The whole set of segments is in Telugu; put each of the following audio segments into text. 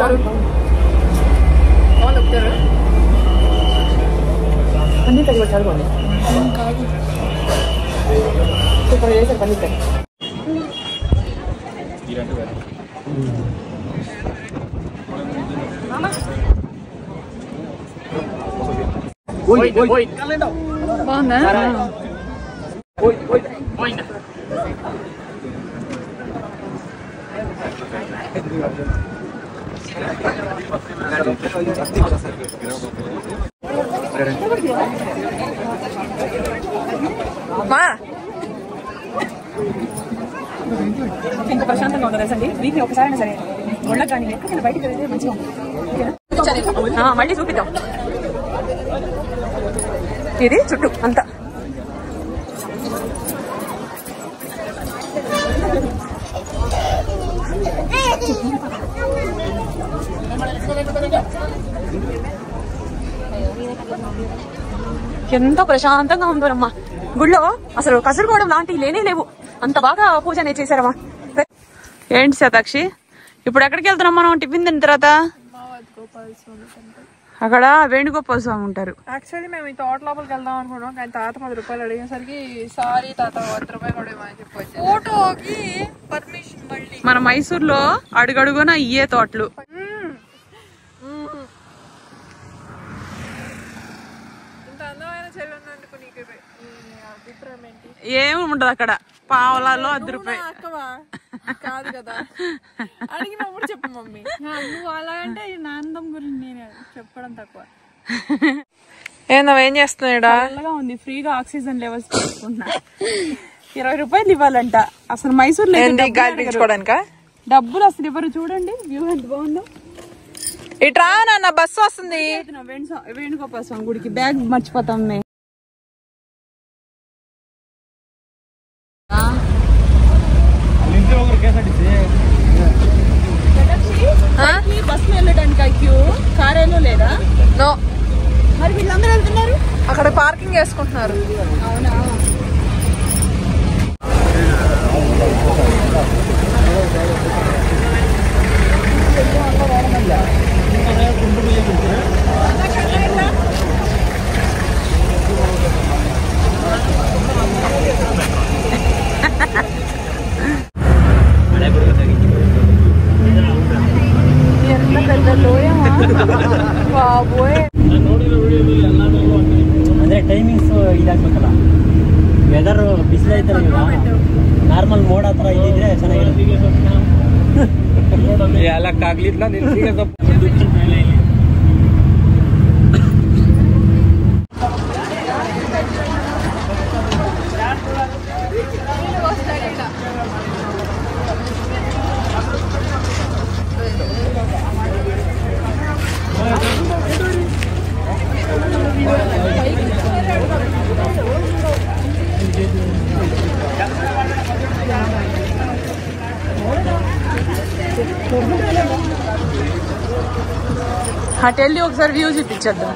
వచ్చారు పన్నీర్ కర్రీ వచ్చారు సూపర్ చేశారు పన్నీర్ కర్రీ బాగుందా ఇంకా ప్రశాంతంగా ఉండదు అసలు వీక్లీ ఒకసారైనా సరే ఒళ్ళకి కానీ ఎక్కడికైనా బయటకు వెళ్తే మంచిగా ఉంటుంది మళ్ళీ చూపిద్దాం ఇది చుట్టూ అంతా ఎంత ప్రశాంతంగా ఉందోనమ్మా గుళ్ళో అసలు కసురుకోవడం లాంటివి లేనే లేవు అంత బాగా పూజ చేశారమ్మా ఏంటి శతాక్షి ఇప్పుడు ఎక్కడికి వెళ్తున్నాం మనం టిఫిన్ తిన్న తర్వాత అక్కడ వేణుగోపాల స్వామి ఉంటారు యాక్చువల్లీ మేము ఈ తోట లోపలికి వెళ్దాం అనుకున్నాం కానీ తాత 10 రూపాయలు అడిగేసరికి సారీ తాత 100 రూపాయలు కూడా ఇవ్వమని చెప్పొచ్చు ఫోటోకి పర్మిషన్ మళ్ళీ మన మైసూర్లో అడుగడుగున ఇయ్యే తోటలు ఇంత అందమైన చెల్లి ఉన్నందుకు నీకు అభిప్రాయం ఏంటి ఏమి ఉండదు అక్కడ పావలాల్లో 10 రూపాయలు కాదు కదా అడిగినప్పుడు చెప్పు మమ్మీ నువ్వు అలా అంటే నా అందం గురించి నేను చెప్పడం తక్కువ ఏం చేస్తున్నాడా చల్లగా ఉంది ఫ్రీగా ఆక్సిజన్ లెవెల్స్ తీసుకుంటున్నా 20 రూపాయలు ఇవ్వాలంట అసలు మైసూర్లో డబ్బులు అసలు ఇవ్వరు చూడండి వ్యూ ఎంత బాగుందో ఇట్రా నాన్న బస్సు వస్తుంది వేణుగోపాల స్వామి గుడికి బ్యాగ్ మర్చిపోతాం బస్సు వెళ్ళడానికి క్యూ కారేలో లేదా నో మరి వీళ్ళందరూ వెళ్తున్నారు అక్కడ పార్కింగ్ చేసుకుంటున్నారు అవునా ಅಂದ್ರೆ ಟೈಮಿಂಗ್ಸ್ ಇದಾಗಬೇಕಲ್ಲ ವೆದರ್ ಬಿಸಿಲು ಐತಲ್ಲ ನಾರ್ಮಲ್ ಮೋಡ್ ಹತ್ರ ಇದ್ರೆ ಚೆನ್ನಾಗಿರುತ್ತೆ ಎಲ್ಲಕ್ಕಾಗ್ಲಿಲ್ಲ అటు వెళ్ళి ఒకసారి వ్యూ చూపించేద్దాం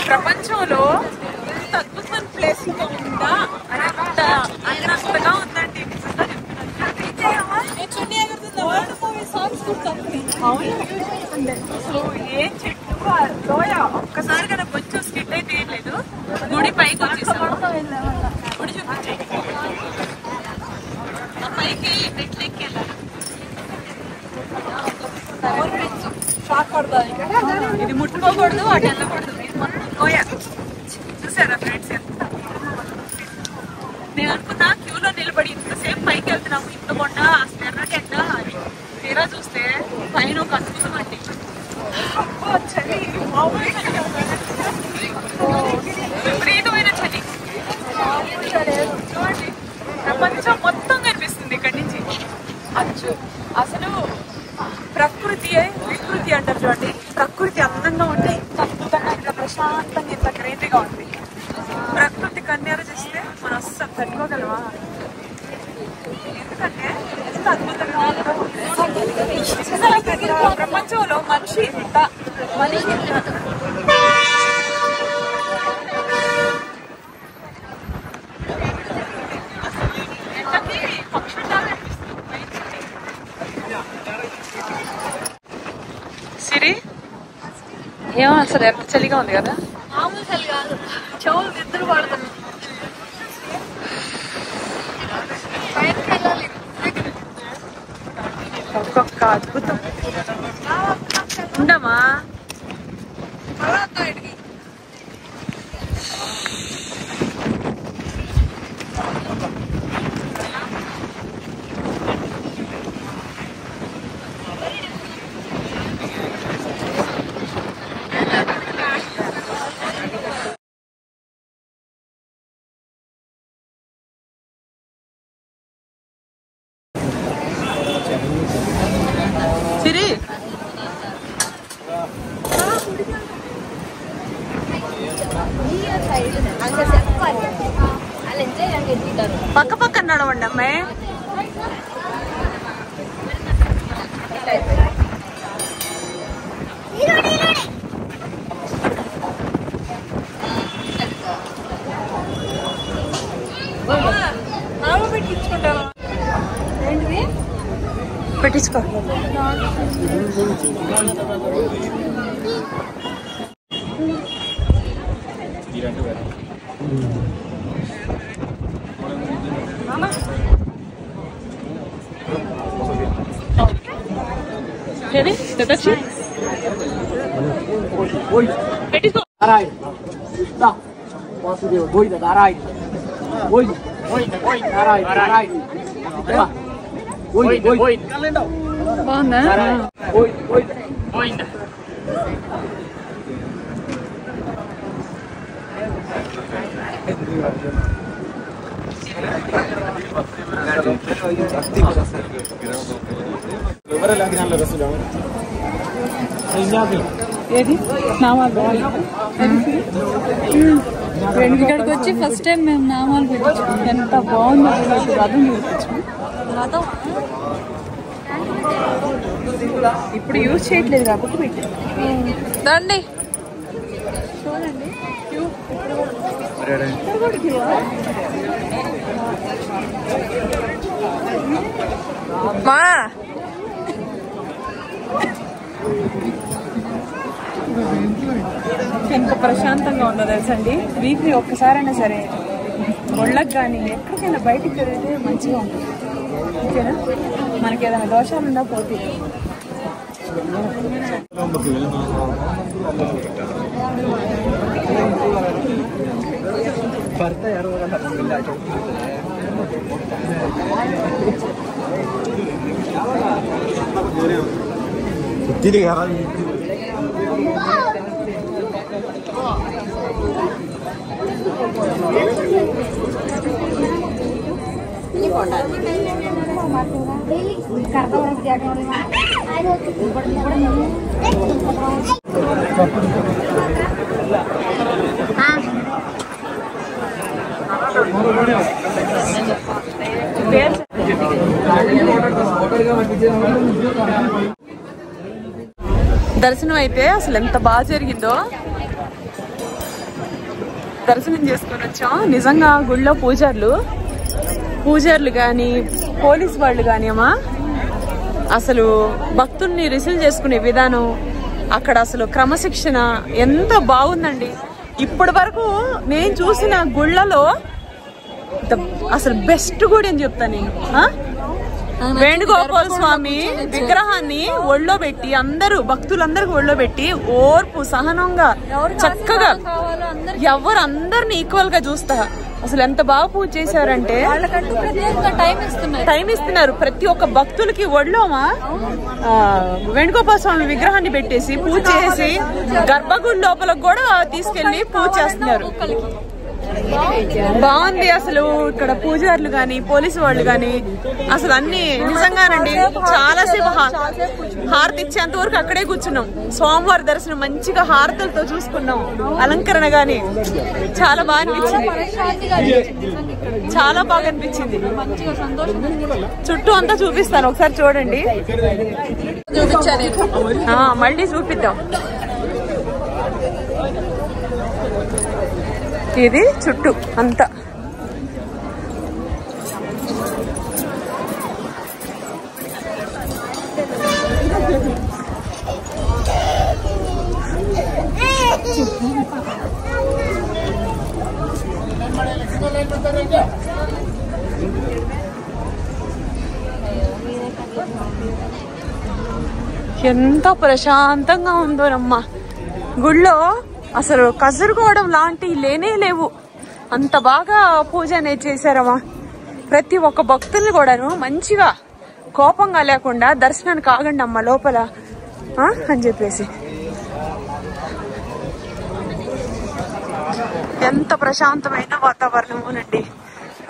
ప్రపంచంలో ఇంత అద్భుతమైన ప్లేస్ ఉందా అంతగా ఉందండి సో ఏ చెట్టు లోయ ఒక్కసారి కదా కొంచెం స్కిట్ అయితే ఏం లేదు గుడి పైకి వచ్చేసాము గుడి చూపించాయి పైకి మెట్లు ఎక్కి వెళ్ళాలి ఇది ముట్టుకోకూడదు అటు వెళ్ళకూడదు లోయ చూసారా ఫ్రెండ్స్ ఎంత నేను అనుకున్నా క్యూలో నిలబడి ఇంతసేపు పైకి వెళ్తున్నాము ఇంత కొండ ఎర్రగడ్డ అని విపరీతమైన చలి. చూడండి ప్రపంచం మొత్తం కనిపిస్తుంది ఇక్కడి నుంచి. అచ్చు అసలు ప్రకృతియే వికృతి అంటారు చూడండి. ప్రకృతి అందంగా ఉంటే ఇంత అద్భుతంగా ఇంత ప్రశాంతంగా ఇంత గ్రీనరీగా ఉంది. ప్రకృతి కన్యాలు చేస్తే మనం అస్సలు తట్టుకోగలవా? ఎందుకంటే ఎంత అద్భుతంగా ఉందో. ప్రపంచంలో మనిషి ఇంత సిరి ఏమో అసలు ఎంత చలిగా ఉంది కదా. మామూలు చలి కాదు, చెవులు నిద్ర పడుతుంది. ఒక్కొక్క అద్భుతం. ఉండమా సిరి? పక్క పక్క నడవండి అమ్మాయి. పెట్టించుకో. పెట్టించుకో. వాసుదేవ గోవింద నారాయణ గోవింద నారాయణ నారాయణ బాగుందా? ఏది నామాలు ఇక్కడికి వచ్చి ఫస్ట్ టైం మేము నామాలు పెట్టించుకున్నాం. ఎంత బాగుందో రథం చూపించు. ఇప్పుడు యూజ్ చేయట్లేదు కాబట్టి పెట్టాను. దండి చూడండి మా ఎంత ప్రశాంతంగా ఉందో తెలుసండి. వీక్లీ ఒక్కసారైనా సరే ఒళ్ళకి కానీ ఎక్కడికైనా బయటికి తిరిగితే మంచిగా ఉంటుంది. ఓకేనా? మనకి ఏదైనా దోషాలు ఉన్నా పోతే దర్శనం అయితే అసలు ఎంత బాగా జరిగిందో. దర్శనం చేసుకొని వచ్చాం. నిజంగా గుళ్ళో పూజారులు కానీ పోలీస్ వాళ్ళు కానీ అమ్మా అసలు భక్తుల్ని రిసీవ్ చేసుకునే విధానం, అక్కడ అసలు క్రమశిక్షణ ఎంత బాగుందండి. ఇప్పటి వరకు నేను చూసిన గుళ్ళలో అసలు బెస్ట్ గుడి అని చెప్తాను నేను. వేణుగోపాల స్వామి విగ్రహాన్ని ఒళ్ళో పెట్టి అందరూ భక్తులందరికి ఒళ్ళో పెట్టి ఓర్పు సహనంగా చక్కగా అందరిని ఈక్వల్ గా చూస్తా. అసలు ఎంత బాగా పూజ చేశారంటే టైం ఇస్తున్నారు. ప్రతి ఒక్క భక్తులకి ఒళ్ళోమా వేణుగోపాల స్వామి విగ్రహాన్ని పెట్టేసి పూజ చేసి గర్భగుడి లోపలకు కూడా తీసుకెళ్లి పూజ చేస్తున్నారు. బాగుంది. అసలు ఇక్కడ పూజారులు గాని పోలీసు వాళ్ళు గాని అసలు అన్ని నిజంగానండి చాలాసేపు హారతి ఇచ్చేంత వరకు అక్కడే కూర్చున్నాం. స్వామివారి దర్శనం మంచిగా హారతులతో చూసుకున్నాం. అలంకరణ గాని చాలా బాగా అనిపించింది. చాలా బాగా అనిపించింది. చుట్టూ అంతా చూపిస్తాను, ఒకసారి చూడండి. మళ్ళీ చూపిద్దాం. ఇది చుట్టూ అంతా ఎంత ప్రశాంతంగా ఉందోనమ్మా. గుళ్ళో అసలు కసురుకోవడం లాంటివి లేనే లేవు. అంత బాగా పూజ అనేది చేశారమ్మా. ప్రతి ఒక్క భక్తుల్ని కూడాను మంచిగా కోపంగా లేకుండా దర్శనానికి ఆగండి అమ్మ లోపల అని చెప్పేసి. ఎంత ప్రశాంతమైన వాతావరణమోనండి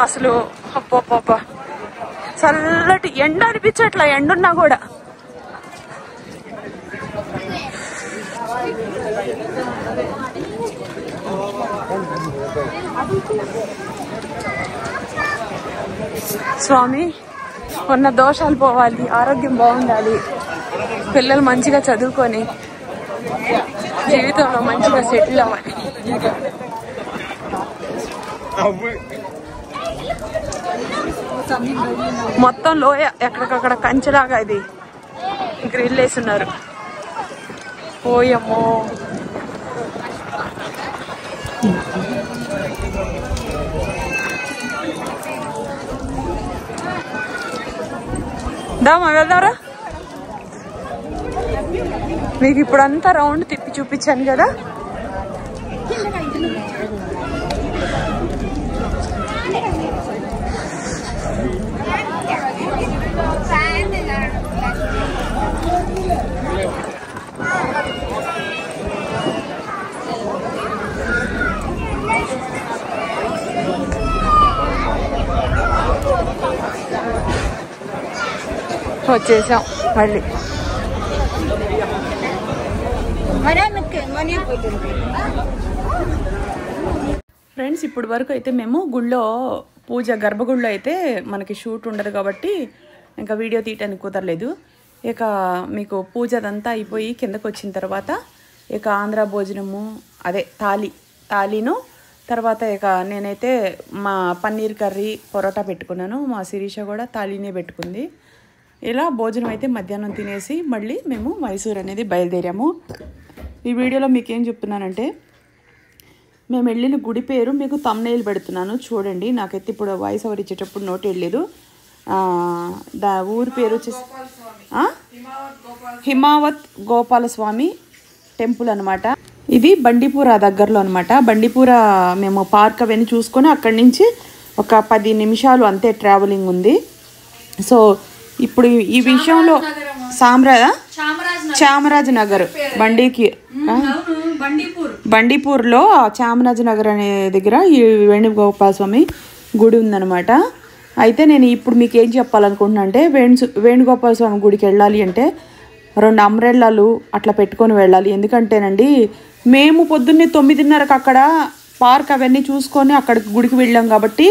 అసలు. అబ్బబ్బబ్బా చల్లటి ఎండ అనిపించట్లా. ఎండున్నా కూడా స్వామి ఉన్న దోషాలు పోవాలి, ఆరోగ్యం బాగుండాలి, పిల్లలు మంచిగా చదువుకొని జీవితంలో మంచిగా సెటిల్ అవ్వాలి. మొత్తం లోయ ఎక్కడికక్కడ కంచెలాగా ఇది గ్రిల్ వేస్తున్నారు. ఓయమ్మో దామా వెళ్దారా. మీకు ఇప్పుడంతా రౌండ్ తిప్పి చూపించాను కదా. వచ్చేసాం మళ్ళీ. ఫ్రెండ్స్ ఇప్పుడు వరకు అయితే మేము గుళ్ళో పూజ గర్భగుడిలో అయితే మనకి షూట్ ఉండదు కాబట్టి ఇంకా వీడియో తీయటానికి కుదరలేదు. ఇక మీకు పూజ అదంతా అయిపోయి కిందకు వచ్చిన తర్వాత ఇక ఆంధ్ర భోజనము అదే తాళీను తర్వాత ఇక నేనైతే మా పన్నీర్ కర్రీ పొరోటా పెట్టుకున్నాను. మా శిరీష కూడా తాళీనే పెట్టుకుంది. ఇలా భోజనం అయితే మధ్యాహ్నం తినేసి మళ్ళీ మేము మైసూర్ అనేది బయలుదేరాము. ఈ వీడియోలో మీకు ఏం చెప్తున్నానంటే మేము వెళ్ళిన గుడి పేరు మీకు థంబ్నెయిల్ పెడుతున్నాను చూడండి. నాకైతే ఇప్పుడు వాయిస్ ఓవర్ ఇచ్చేటప్పుడు నోట్ వెళ్ళలేదు. ఊరి పేరు వచ్చేసి హిమావత్ గోపాలస్వామి టెంపుల్ అనమాట. ఇది బండిపూర దగ్గరలో అనమాట. బండిపూర మేము పార్క్ అవన్నీ చూసుకొని అక్కడి నుంచి ఒక 10 నిమిషాలు అంతే ట్రావెలింగ్ ఉంది. సో ఇప్పుడు ఈ విషయంలో చామరాజ్ నగర్ బండిపూర్లో చామరాజ్ నగర్ అనే దగ్గర ఈ వేణుగోపాల స్వామి గుడి ఉందన్నమాట. అయితే నేను ఇప్పుడు మీకు ఏం చెప్పాలనుకుంటున్నా అంటే వేణుగోపాల స్వామి గుడికి వెళ్ళాలి అంటే 2 అంబ్రెల్లాలు అట్లా పెట్టుకొని వెళ్ళాలి. ఎందుకంటేనండి మేము పొద్దున్నే 9:30కి అక్కడ పార్క్ అవన్నీ చూసుకొని అక్కడికి గుడికి వెళ్ళాం కాబట్టి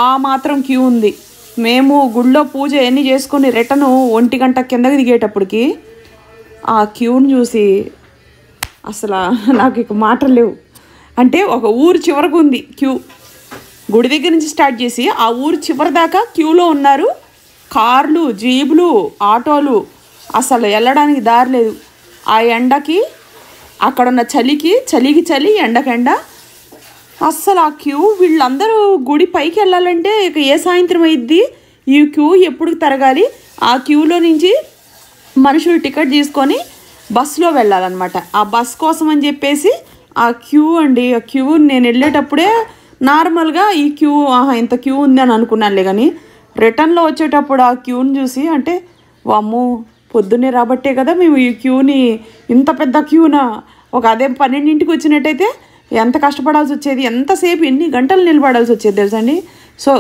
ఆ మాత్రం క్యూ ఉంది. మేము గుడిలో పూజ ఎన్ని చేసుకొని రిటర్న్ 1 గంట కిందకి దిగేటప్పటికి ఆ క్యూని చూసి అసలు నాకు ఇక మాటలు లేవు. అంటే ఒక ఊరు చివరకు ఉంది క్యూ. గుడి దగ్గర నుంచి స్టార్ట్ చేసి ఆ ఊరు చివరి దాకా క్యూలో ఉన్నారు. కార్లు, జీబులు, ఆటోలు, అసలు వెళ్ళడానికి దారి లేదు. ఆ ఎండకి అక్కడున్న చలికి ఎండకెండ అస్సలు ఆ క్యూ. వీళ్ళందరూ గుడి పైకి వెళ్ళాలంటే ఇక ఏ సాయంత్రం అయింది ఈ క్యూ ఎప్పుడు తరగాలి, ఆ క్యూలో నుంచి మనుషులు టికెట్ తీసుకొని బస్సులో వెళ్ళాలన్నమాట. ఆ బస్ కోసం అని చెప్పేసి ఆ క్యూ అండి, ఆ క్యూ నేను వెళ్ళేటప్పుడే నార్మల్గా ఈ క్యూ ఇంత క్యూ ఉంది అని అనుకున్నానులే. కానీ రిటర్న్లో వచ్చేటప్పుడు ఆ క్యూని చూసి అంటే వామ్మో పొద్దున్నే రాబట్టే కదా మేము ఈ క్యూని, ఇంత పెద్ద క్యూనా, ఒక అదే 12ంటికి వచ్చినట్టయితే ఎంత కష్టపడాల్సి వచ్చేది, ఎంతసేపు ఎన్ని గంటలు నిలబడాల్సి వచ్చేది తెలుసండి. సో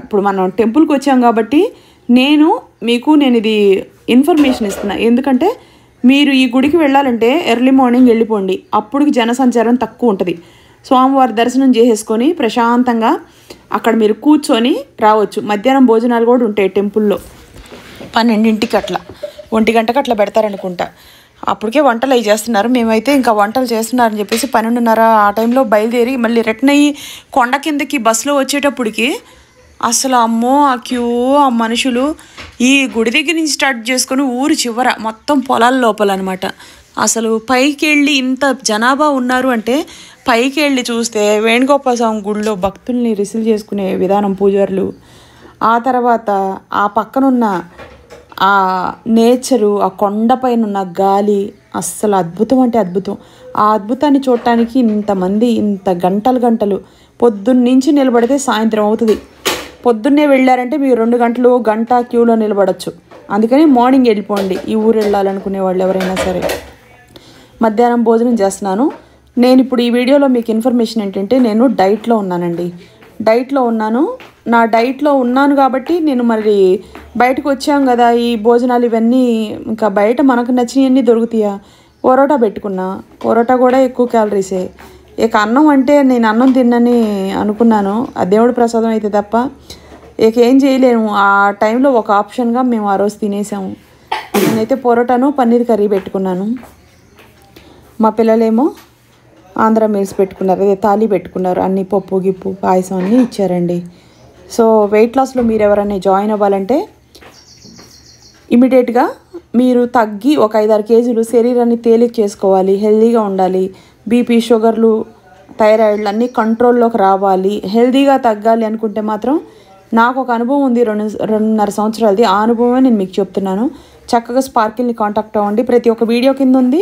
ఇప్పుడు మనం టెంపుల్కి వచ్చాం కాబట్టి నేను ఇది ఇన్ఫర్మేషన్ ఇస్తున్నా. ఎందుకంటే మీరు ఈ గుడికి వెళ్ళాలంటే ఎర్లీ మార్నింగ్ వెళ్ళిపోండి, అప్పుడు జనసంచారం తక్కువ ఉంటుంది. స్వామివారి దర్శనం చేసేసుకొని ప్రశాంతంగా అక్కడ మీరు కూర్చొని రావచ్చు. మధ్యాహ్నం భోజనాలు కూడా ఉంటాయి టెంపుల్లో, 12ంటికి అట్లా 1 గంటకు అట్లా పెడతారనుకుంటా. అప్పటికే వంటలు అవి చేస్తున్నారు. మేమైతే ఇంకా వంటలు చేస్తున్నారని చెప్పేసి 12:30 ఆ టైంలో బయలుదేరి మళ్ళీ రిటర్న్ అయ్యి కొండ కిందకి బస్సులో వచ్చేటప్పటికి అసలు అమ్మో ఆ క్యూ, ఆ మనుషులు ఈ గుడి దగ్గర నుంచి స్టార్ట్ చేసుకొని ఊరు చివర మొత్తం పొలాల లోపల అనమాట. అసలు పైకి వెళ్ళి ఇంత జనాభా ఉన్నారు అంటే పైకి వెళ్ళి చూస్తే వేణుగోపాల స్వామి గుడిలో భక్తుల్ని రిసీవ్ చేసుకునే విధానం పూజారులు, ఆ తర్వాత ఆ పక్కనున్న ఆ నేచరు, ఆ కొండపైన ఉన్న గాలి అస్సలు అద్భుతం అంటే అద్భుతం. ఆ అద్భుతాన్ని చూడటానికి ఇంతమంది ఇంత గంటలు పొద్దున్నుంచి నిలబడితే సాయంత్రం అవుతుంది. పొద్దున్నే వెళ్ళారంటే మీరు 2 గంటలు గంట క్యూలో నిలబడచ్చు. అందుకని మార్నింగ్ వెళ్ళిపోండి ఈ ఊరు వెళ్ళాలనుకునే వాళ్ళు ఎవరైనా సరే. మధ్యాహ్నం భోజనం చేస్తున్నాను నేను. ఇప్పుడు ఈ వీడియోలో మీకు ఇన్ఫర్మేషన్ ఏంటంటే నేను డైట్లో ఉన్నానండి. నా డైట్లో ఉన్నాను కాబట్టి నేను మరి బయటకు వచ్చాం కదా, ఈ భోజనాలు ఇవన్నీ ఇంకా బయట మనకు నచ్చినవన్నీ దొరుకుతాయా. పొరోటా పెట్టుకున్నా, పొరోటా కూడా ఎక్కువ క్యాలరీసే. ఇక అన్నం అంటే నేను అన్నం తిన్నని అనుకున్నాను, ఆ దేవుడి ప్రసాదం అయితే తప్ప ఇక ఏం చేయలేము. ఆ టైంలో ఒక ఆప్షన్గా మేము ఆ రోజు తినేసాము. నేనైతే పొరోటాను పన్నీర్ కర్రీ పెట్టుకున్నాను, మా పిల్లలేమో ఆంధ్ర మీల్స్ పెట్టుకున్నారు, అదే థాలీ పెట్టుకున్నారు. అన్ని పప్పు గిప్పు పాయసం అన్నీ ఇచ్చారండి. సో వెయిట్ లాస్లో మీరు ఎవరైనా జాయిన్ అవ్వాలంటే ఇమీడియట్గా మీరు తగ్గి ఒక 5-6 కేజీలు శరీరాన్ని తేలిక చేసుకోవాలి, హెల్దీగా ఉండాలి. బీపీ, షుగర్లు, థైరాయిడ్లు అన్నీ కంట్రోల్లోకి రావాలి, హెల్దీగా తగ్గాలి అనుకుంటే మాత్రం నాకు ఒక అనుభవం ఉంది 2.5 సంవత్సరాలది. ఆ అనుభవమే నేను మీకు చెప్తున్నాను. చక్కగా స్పార్కిల్ని కాంటాక్ట్ అవ్వండి. ప్రతి ఒక్క వీడియో కింద ఉంది.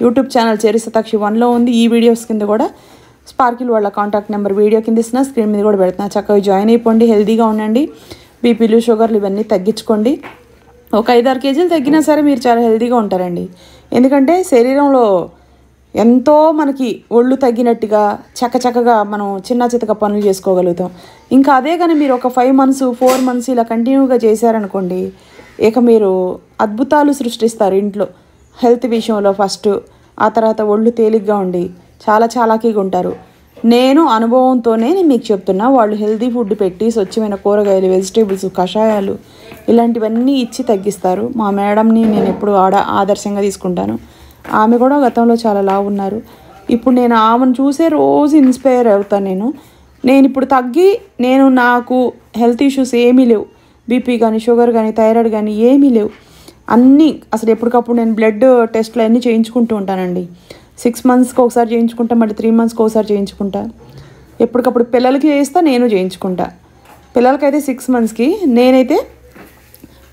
యూట్యూబ్ ఛానల్ చెరిసతాక్షి 1లో ఉంది. ఈ వీడియోస్ కింద కూడా స్పార్కిల్ వాళ్ళ కాంటాక్ట్ నెంబర్ వీడియో కింద ఇస్తున్నా, స్క్రీన్ మీద కూడా పెడుతున్నా. చక్కగా జాయిన్ అయిపోండి, హెల్దీగా ఉండండి. బీపీలు, షుగర్లు ఇవన్నీ తగ్గించుకోండి. ఒక 5-6 కేజీలు తగ్గినా సరే మీరు చాలా హెల్దీగా ఉంటారండి. ఎందుకంటే శరీరంలో ఎంతో మనకి ఒళ్ళు తగ్గినట్టుగా చక్కగా మనం చితక పనులు చేసుకోగలుగుతాం. ఇంకా అదే కానీ మీరు ఒక 5 months 4 months ఇలా కంటిన్యూగా చేశారనుకోండి, ఇక మీరు అద్భుతాలు సృష్టిస్తారు ఇంట్లో హెల్త్ విషయంలో ఫస్ట్. ఆ తర్వాత ఒళ్ళు తేలిగ్గా ఉండి చాలా చాలాకీగా ఉంటారు. నేను అనుభవంతోనే నేను మీకు చెప్తున్నా. వాళ్ళు హెల్తీ ఫుడ్ పెట్టి స్వచ్ఛమైన కూరగాయలు, వెజిటేబుల్స్, కషాయాలు ఇలాంటివన్నీ ఇచ్చి తగ్గిస్తారు. మా మేడంని నేను ఎప్పుడు ఆదర్శంగా తీసుకుంటాను. ఆమె కూడా గతంలో చాలా లావు ఉన్నారు. ఇప్పుడు నేను ఆమెను చూసే రోజు ఇన్స్పైర్ అవుతాను. నేను ఇప్పుడు తగ్గి నాకు హెల్త్ ఇష్యూస్ ఏమీ లేవు. బీపీ కానీ, షుగర్ కానీ, థైరాయిడ్ కానీ ఏమీ లేవు. అన్నీ అసలు ఎప్పటికప్పుడు నేను బ్లడ్ టెస్ట్లు అన్నీ చేయించుకుంటూ ఉంటానండి. 6 monthsకి ఒకసారి చేయించుకుంటా, మళ్ళీ 3 monthsకి ఒకసారి చేయించుకుంటా. ఎప్పటికప్పుడు పిల్లలకి చేయిస్తా, నేను చేయించుకుంటా. పిల్లలకైతే 6 monthsకి, నేనైతే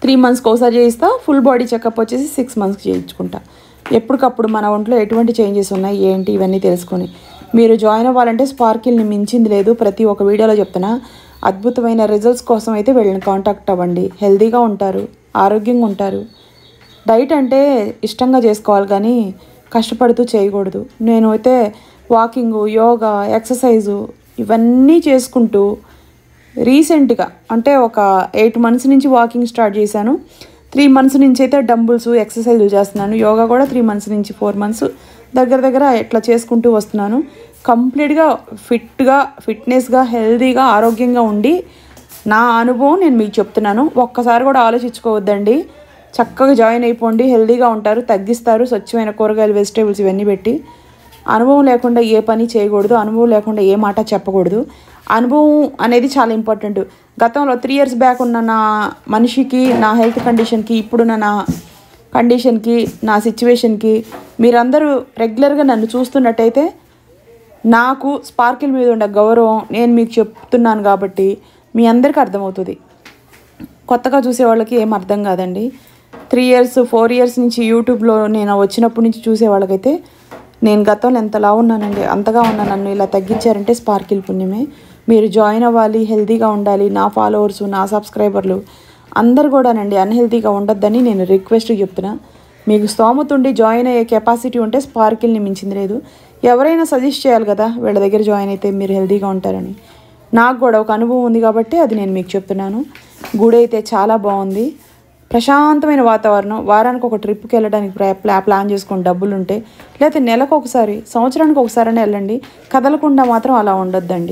3 monthsకి ఒకసారి చేయిస్తా. ఫుల్ బాడీ చెకప్ వచ్చేసి 6 monthsకి చేయించుకుంటా. ఎప్పటికప్పుడు మన ఒంట్లో ఎటువంటి చేంజెస్ ఉన్నాయి ఏంటి ఇవన్నీ తెలుసుకొని మీరు జాయిన్ అవ్వాలంటే స్పార్కిల్ని మించింది లేదు. ప్రతి ఒక్క వీడియోలో చెప్తున్నా. అద్భుతమైన రిజల్ట్స్ కోసం అయితే వీళ్ళని కాంటాక్ట్ అవ్వండి. హెల్తీగా ఉంటారు, ఆరోగ్యంగా ఉంటారు. డైట్ అంటే ఇష్టంగా చేసుకోవాలి కానీ కష్టపడుతూ చేయకూడదు. నేను అయితే వాకింగు, యోగా, ఎక్సర్సైజు ఇవన్నీ చేసుకుంటూ రీసెంట్గా అంటే ఒక 8 months నుంచి వాకింగ్ స్టార్ట్ చేశాను. 3 months నుంచి అయితే డంబుల్స్ ఎక్సర్సైజులు చేస్తున్నాను. యోగా కూడా 3 months నుంచి 4 months దగ్గర ఇట్లా చేసుకుంటూ వస్తున్నాను. కంప్లీట్గా ఫిట్నెస్గా, హెల్తీగా, ఆరోగ్యంగా ఉండి నా అనుభవం నేను మీకు చెప్తున్నాను. ఒక్కసారి కూడా ఆలోచించుకోవద్దండి. చక్కగా జాయిన్ అయిపోండి, హెల్తీగా ఉంటారు, తగ్గిస్తారు. స్వచ్ఛమైన కూరగాయలు, వెజిటేబుల్స్ ఇవన్నీ పెట్టి. అనుభవం లేకుండా ఏ పని చేయకూడదు, అనుభవం లేకుండా ఏ మాట చెప్పకూడదు. అనుభవం అనేది చాలా ఇంపార్టెంట్. గతంలో 3 years బ్యాక్ ఉన్న నా మనిషికి, నా హెల్త్ కండిషన్కి, ఇప్పుడున్న నా కండిషన్కి, నా సిచ్యువేషన్కి మీరందరూ రెగ్యులర్గా నన్ను చూస్తున్నట్టయితే నాకు స్పార్కిల్ మీద ఉన్న గౌరవం నేను మీకు చెప్తున్నాను కాబట్టి మీ అందరికీ అర్థమవుతుంది. కొత్తగా చూసే వాళ్ళకి ఏం అర్థం కాదండి. 3 years 4 years నుంచి యూట్యూబ్లో నేను వచ్చినప్పటి నుంచి చూసే వాళ్ళకైతే నేను గతంలో ఎంతలా ఉన్నానండి, అంతగా ఉన్నా. నన్ను ఇలా తగ్గించారంటే స్పార్కిల్ పుణ్యమే. మీరు జాయిన్ అవ్వాలి, హెల్తీగా ఉండాలి. నా ఫాలోవర్స్, నా సబ్స్క్రైబర్లు అందరు కూడానండి అన్హెల్తీగా ఉండొద్దని నేను రిక్వెస్ట్ చెప్తున్నా. మీకు స్తోమత ఉండి జాయిన్ అయ్యే కెపాసిటీ ఉంటే స్పార్కిల్ని మించింది లేదు. ఎవరైనా సజెస్ట్ చేయాలి కదా వీళ్ళ దగ్గర జాయిన్ అయితే మీరు హెల్తీగా ఉంటారని. నాకు కూడా ఒక అనుభవం ఉంది కాబట్టి అది నేను మీకు చెప్తున్నాను. గుడి అయితే చాలా బాగుంది, ప్రశాంతమైన వాతావరణం. వారానికి ఒక ట్రిప్కి వెళ్ళడానికి ప్లాన్ చేసుకొని డబ్బులు ఉంటే, లేకపోతే నెలకు ఒకసారి, సంవత్సరానికి ఒకసారి వెళ్ళండి. కదలకుండా మాత్రం అలా ఉండొద్దండి.